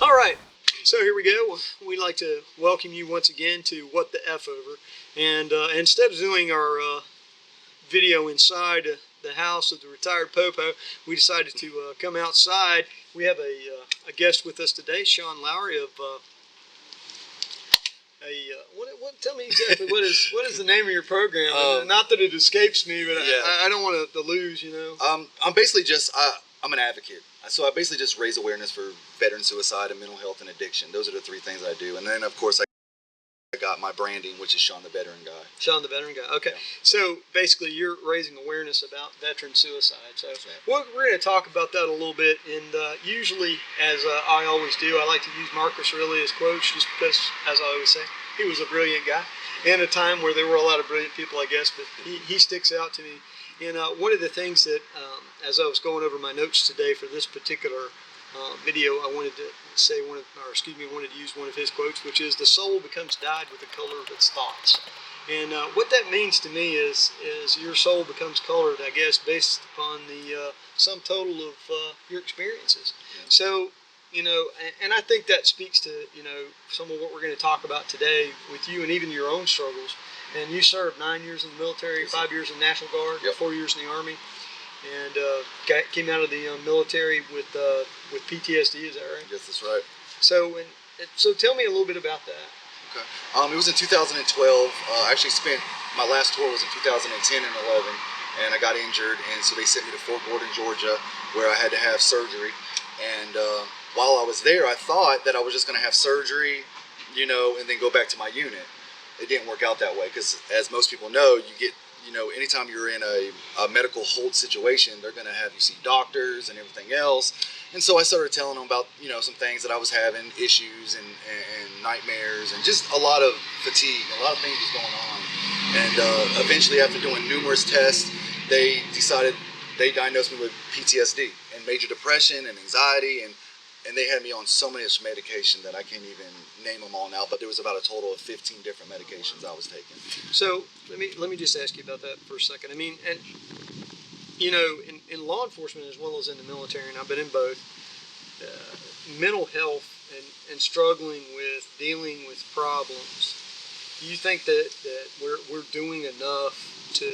All right, so here we go. We'd like to welcome you once again to What the F Over. And instead of doing our video inside the house of the retired Popo, we decided to come outside. We have a guest with us today, Shawn Laurie of tell me exactly what is the name of your program? Not that it escapes me, but yeah. I don't want to lose, you know. I'm basically just I'm an advocate. So I basically just raise awareness for veteran suicide and mental health and addiction. Those are the three things I do. And then of course I got my branding, which is Shawn the VeteranGuy. Shawn the VeteranGuy. Okay. Yeah. So basically you're raising awareness about veteran suicide. So we're going to talk about that a little bit. And usually, as I always do, I like to use Marcus Aurelius quotes just because, as I always say, he was a brilliant guy. In a time where there were a lot of brilliant people, I guess, but he sticks out to me. And one of the things that, as I was going over my notes today for this particular video, I wanted to say wanted to use one of his quotes, which is, "The soul becomes dyed with the color of its thoughts." And what that means to me is your soul becomes colored, I guess, based upon the sum total of your experiences. Yeah. So, you know, and I think that speaks to, you know, some of what we're going to talk about today with you and even your own struggles. And you served 9 years in the military, 5 years in the National Guard, yep. 4 years in the Army, and came out of the military with PTSD. Is that right? Yes, that's right. So, so tell me a little bit about that. Okay. It was in 2012. I actually spent my last tour was in 2010 and 11, and I got injured, and so they sent me to Fort Gordon, Georgia, where I had to have surgery. And while I was there, I thought that I was just going to have surgery, you know, and then go back to my unit. It didn't work out that way because, as most people know, you get, you know, anytime you're in a medical hold situation, they're going to have you see doctors and everything else. And so I started telling them about, you know, some things that I was having, issues and nightmares and just a lot of fatigue, a lot of things was going on. And eventually, after doing numerous tests, they diagnosed me with PTSD and major depression and anxiety, and they had me on so much medication that I can't even name them all now, but there was about a total of 15 different medications I was taking. So let me just ask you about that for a second. I mean, and you know, in law enforcement as well as in the military, and I've been in both, mental health and struggling with dealing with problems, do you think that we're doing enough to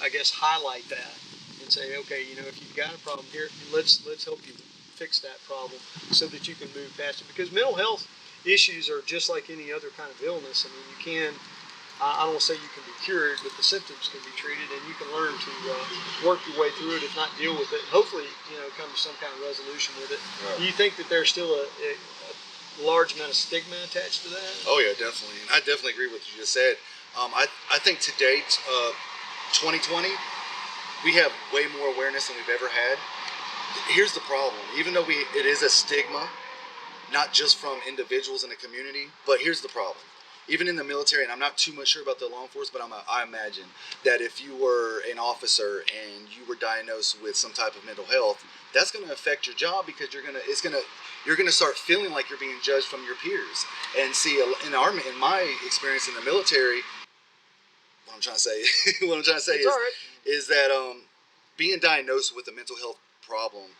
I guess highlight that and say, okay, you know, if you've got a problem here, let's help you fix that problem so that you can move past it? Because mental health issues are just like any other kind of illness. I mean, you can, I don't want to say you can be cured, but the symptoms can be treated, and you can learn to work your way through it, if not deal with it, and hopefully, you know, come to some kind of resolution with it. Right. Do you think that there's still a large amount of stigma attached to that? Oh yeah, definitely. And I definitely agree with what you just said. I think to date, 2020, we have way more awareness than we've ever had. Here's the problem. Even though it is a stigma, not just from individuals in the community, but here's the problem. Even in the military, and I'm not too much sure about the law enforcement, but I imagine that if you were an officer and you were diagnosed with some type of mental health, that's going to affect your job because you're going to start feeling like you're being judged from your peers. And see, in my experience in the military, what I'm trying to say is that being diagnosed with a mental health problem,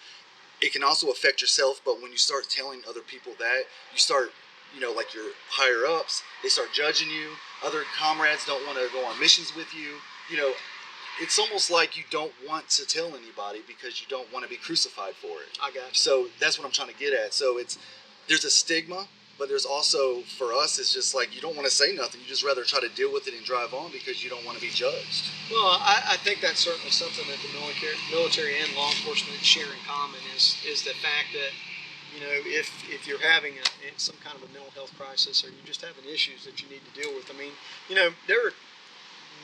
it can also affect yourself. But when you start telling other people that, you start, you know, like your higher ups, they start judging you. Other comrades don't want to go on missions with you. You know, it's almost like you don't want to tell anybody because you don't want to be crucified for it. I got you. So that's what I'm trying to get at. So there's a stigma, but there's also, for us, it's just like you don't want to say nothing. You just rather try to deal with it and drive on because you don't want to be judged. Well, I think that's certainly something that the military and law enforcement share in common is the fact that, you know, if you're having some kind of a mental health crisis or you're just having issues that you need to deal with. I mean, you know, there are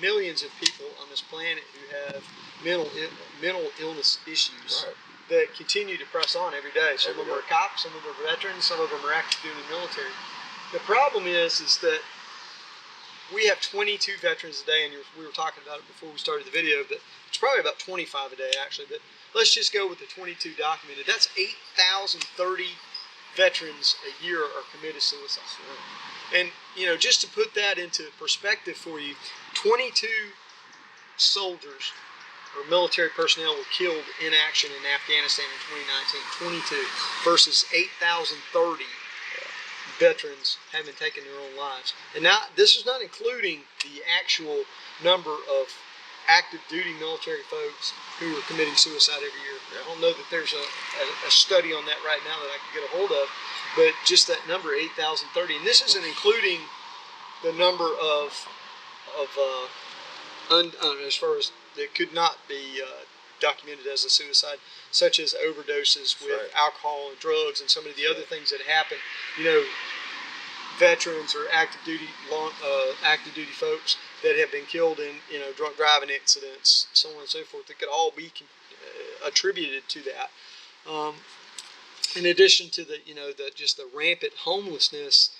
millions of people on this planet who have mental illness issues. Right. That continue to press on every day. Some of them are cops, some of them are veterans, some of them are active duty military. The problem is that we have 22 veterans a day, and we were talking about it before we started the video, but it's probably about 25 a day actually, but let's just go with the 22 documented. That's 8,030 veterans a year are committed suicide. And, you know, just to put that into perspective for you, 22 soldiers or military personnel were killed in action in Afghanistan in 2019, 22, versus 8,030 veterans having taken their own lives. And now this is not including the actual number of active duty military folks who are committing suicide every year. I don't know that there's a study on that right now that I can get a hold of, but just that number, 8,030. And this isn't including the number of as far as that could not be documented as a suicide, such as overdoses with alcohol and drugs and some of the other things that happen. You know, veterans or active duty folks that have been killed in drunk driving incidents, so on and so forth. That could all be attributed to that. In addition to the just the rampant homelessness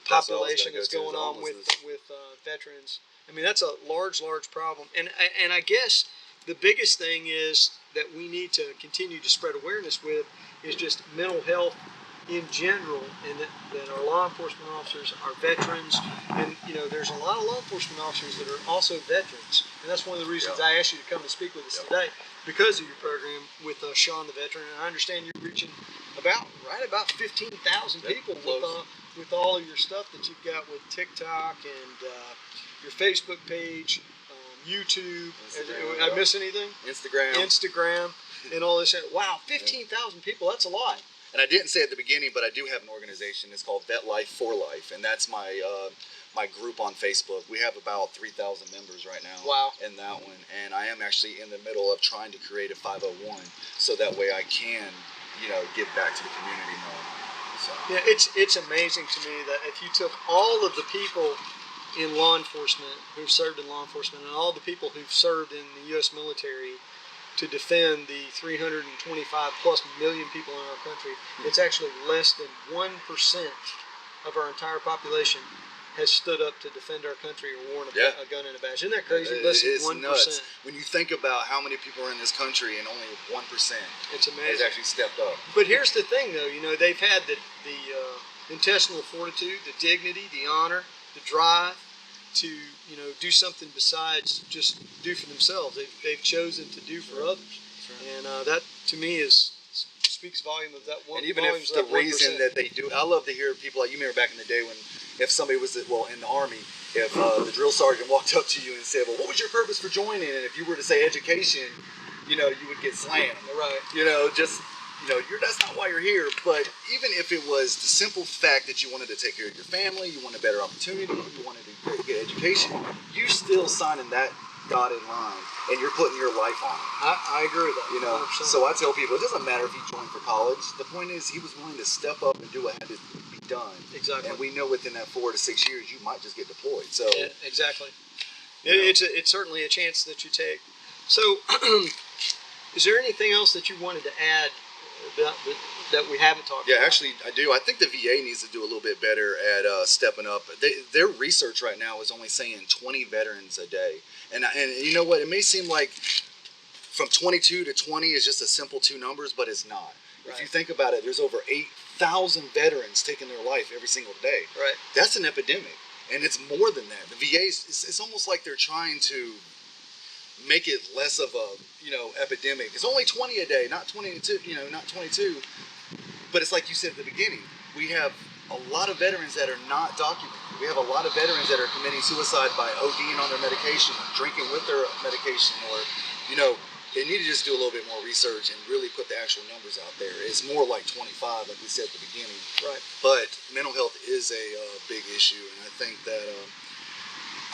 population that's going on with veterans. I mean, that's a large problem, and I guess the biggest thing is that we need to continue to spread awareness with is just mental health in general, and that our law enforcement officers are veterans, and there's a lot of law enforcement officers that are also veterans, and that's one of the reasons I asked you to come and speak with us today, because of your program with Shawn the Veteran. And I understand you're reaching about 15,000 people with all of your stuff that you've got with TikTok and your Facebook page, YouTube. Did I miss anything? Instagram, and all this. Wow, 15,000 people. That's a lot. And I didn't say at the beginning, but I do have an organization. It's called Vet Life for Life, and that's my my group on Facebook. We have about 3,000 members right now. Wow. In that one, and I am actually in the middle of trying to create a 501, so that way I can, give back to the community more. So. Yeah, it's amazing to me that if you took all of the people in law enforcement who've served in law enforcement and all the people who've served in the U.S. military to defend the 325 plus million people in our country, it's actually less than 1% of our entire population has stood up to defend our country or worn a gun and a badge. Isn't that crazy? Less than 1%. Nuts. When you think about how many people are in this country and only 1% it's amazing. has actually stepped up. But here's the thing, though. They've had the intestinal fortitude, the dignity, the honor, the drive to do something besides just do for themselves. They've chosen to do for others, and that to me speaks volume of that one. And even if the reason that they do, I love to hear people like you remember back in the day when if somebody was in the Army, if the drill sergeant walked up to you and said, "Well, what was your purpose for joining?" And if you were to say education, you would get slammed. Right. That's not why you're here. But even if it was the simple fact that you wanted to take care of your family, you want a better opportunity, you wanted to get education, you still signing that dotted line, and you're putting your life on it. I agree with that. 100%. So I tell people, it doesn't matter if he joined for college. The point is, he was willing to step up and do what had to be done. Exactly. And we know within that 4 to 6 years, you might just get deployed. So yeah, exactly. It's certainly a chance that you take. So, is there anything else that you wanted to add that we haven't talked about? Yeah, actually, I do. I think the VA needs to do a little bit better at stepping up. Their research right now is only saying 20 veterans a day. And you know what? It may seem like from 22 to 20 is just a simple two numbers, but it's not. Right. If you think about it, there's over 8,000 veterans taking their life every single day. Right. That's an epidemic. And it's more than that. The VA, it's almost like they're trying to make it less of a epidemic. It's only 20 a day, not 22. Not 22. But it's like you said at the beginning, we have a lot of veterans that are not documented. We have a lot of veterans that are committing suicide by ODing on their medication, drinking with their medication, or they need to just do a little bit more research and really put the actual numbers out there. It's more like 25, like we said at the beginning. Right. But mental health is a big issue, and I think that.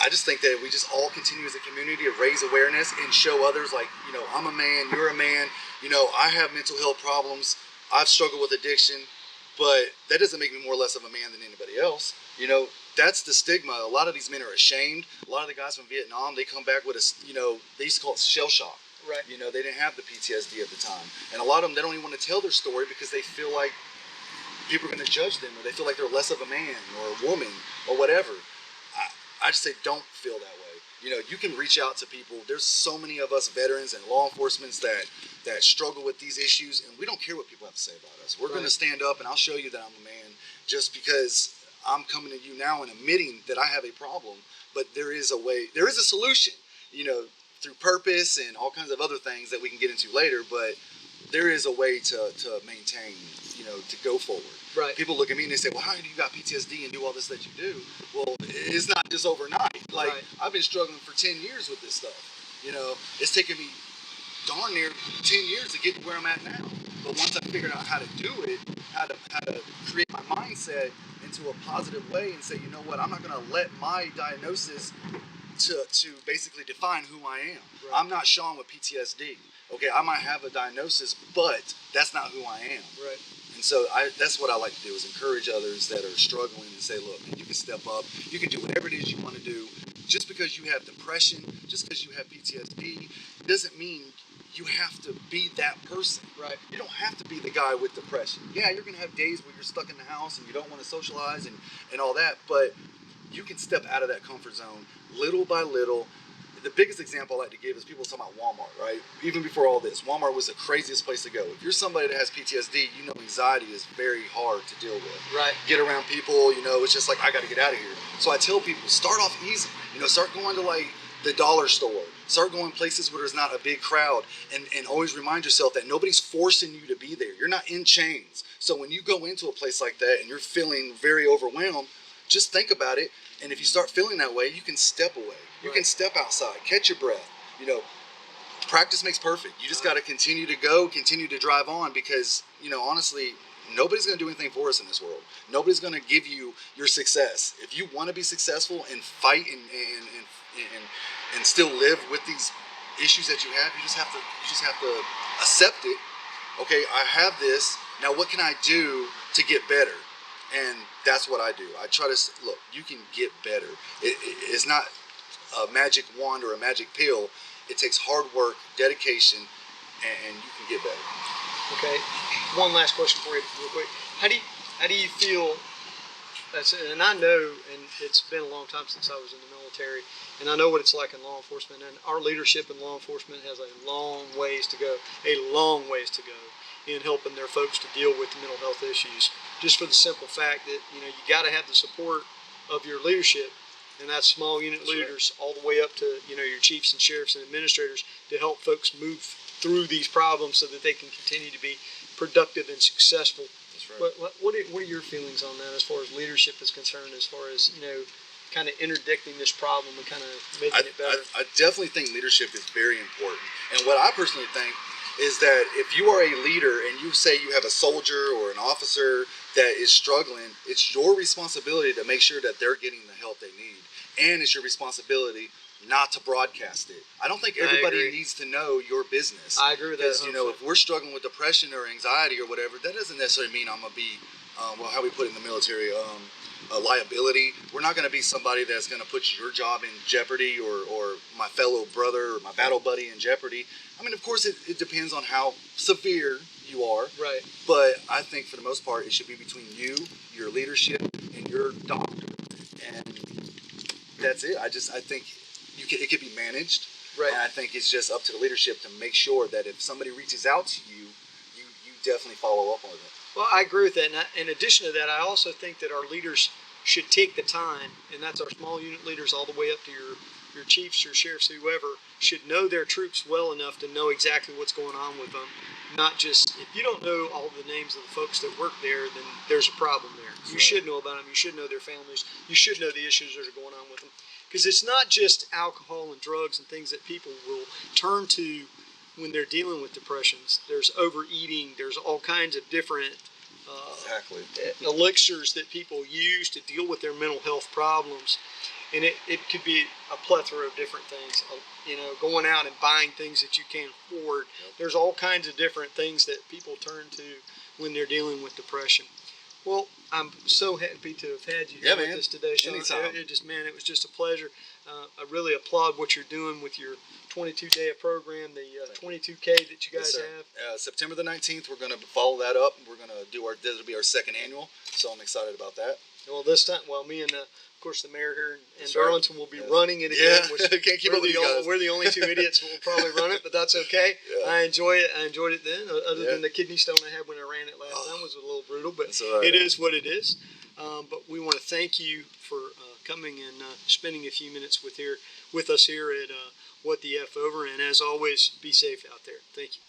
I just think that we just all continue as a community to raise awareness and show others, like, I'm a man, you're a man, I have mental health problems, I've struggled with addiction, but that doesn't make me more or less of a man than anybody else. That's the stigma. A lot of these men are ashamed. A lot of the guys from Vietnam, they come back with they used to call it shell shock. Right. They didn't have the PTSD at the time. And a lot of them, they don't even want to tell their story because they feel like people are going to judge them, or they feel like they're less of a man or a woman or whatever. I just say don't feel that way. You can reach out to people. There's so many of us veterans and law enforcement that struggle with these issues, and we don't care what people have to say about us. We're going to stand up, and I'll show you that I'm a man just because I'm coming to you now and admitting that I have a problem, but there is a way, there is a solution. through purpose and all kinds of other things that we can get into later. But there is a way to maintain, to go forward. Right. People look at me and they say, well, how do you got PTSD and do all this that you do? Well, it's not just overnight. Like, right. I've been struggling for 10 years with this stuff. It's taken me darn near 10 years to get to where I'm at now. But once I figured out how to do it, how to create my mindset into a positive way and say, you know what, I'm not going to let my diagnosis to basically define who I am. Right. I'm not Shawn with PTSD. Okay, I might have a diagnosis, but that's not who I am. Right. And so that's what I like to do, is encourage others that are struggling and say, look, man, you can step up. You can do whatever it is you want to do. Just because you have depression, just because you have PTSD, doesn't mean you have to be that person. Right. You don't have to be the guy with depression. Yeah, you're going to have days where you're stuck in the house and you don't want to socialize and all that, but you can step out of that comfort zone little by little. The biggest example I like to give is people talking about Walmart, right? Even before all this, Walmart was the craziest place to go. If you're somebody that has PTSD, anxiety is very hard to deal with. Right. Get around people, it's just like, I got to get out of here. So I tell people, start off easy. Start going to like the dollar store. Start going places where there's not a big crowd, and always remind yourself that nobody's forcing you to be there. You're not in chains. So when you go into a place like that and you're feeling very overwhelmed, just think about it. And if you start feeling that way, you can step away. You can step outside, catch your breath. Practice makes perfect. You just got to continue to go, continue to drive on, because, honestly, nobody's going to do anything for us in this world. Nobody's going to give you your success. If you want to be successful and fight and still live with these issues that you have, you just have to accept it. Okay, I have this. Now what can I do to get better? And that's what I do. I try to look, you can get better. It's not a magic wand or a magic pill. It takes hard work, dedication, and you can get better. Okay. One last question for you, real quick. How do you feel? And I know, and it's been a long time since I was in the military, and I know what it's like in law enforcement. And our leadership in law enforcement has a long ways to go in helping their folks to deal with the mental health issues. Just for the simple fact that you got to have the support of your leadership, and that's small unit leaders all the way up to your chiefs and sheriffs and administrators to help folks move through these problems so that they can continue to be productive and successful. That's right. What are your feelings on that as far as leadership is concerned, as far as kind of interdicting this problem and kind of making it better? I definitely think leadership is very important. And what I personally think is that if you are a leader and you say you have a soldier or an officer that is struggling, it's your responsibility to make sure that they're getting the help they need. And it's your responsibility not to broadcast it. I don't think everybody needs to know your business. I agree with that. Because, if we're struggling with depression or anxiety or whatever, that doesn't necessarily mean I'm going to be, how we put it in the military, a liability. We're not going to be somebody that's going to put your job in jeopardy or my fellow brother or my battle buddy in jeopardy. I mean, of course, it depends on how severe you are. Right. But I think for the most part, it should be between you, your leadership, and your doctor. And that's it. I think it could be managed. Right. And I think it's just up to the leadership to make sure that if somebody reaches out to you, you definitely follow up on it. Well, I agree with that. And in addition to that, I also think that our leaders should take the time, and that's our small unit leaders all the way up to your chiefs, your sheriffs, whoever, should know their troops well enough to know exactly what's going on with them. Not just, if you don't know all the names of the folks that work there, then there's a problem there. You should know about them. You should know their families. You should know the issues that are going on with them. Because it's not just alcohol and drugs and things that people will turn to when they're dealing with depressions. There's overeating. There's all kinds of different elixirs that people use to deal with their mental health problems. And it could be a plethora of different things. Going out and buying things that you can't afford. Yep. There's all kinds of different things that people turn to when they're dealing with depression. Well, I'm so happy to have had you here with us today, Shawn. It was just a pleasure. I really applaud what you're doing with your 22-day program, the 22K that you guys have. September the 19th, we're going to follow that up. We're going to do this will be our second annual, so I'm excited about that. Well, this time, me and of course the mayor here in Darlington will be running it again. Which can't keep up with you guys. We're the only two idiots who will probably run it, but that's okay. Yeah. I enjoyed it then. Other than the kidney stone I had when I ran it last time was a little brutal, but it is what it is. But we want to thank you for coming and spending a few minutes with us here at what the F over. And as always, be safe out there. Thank you.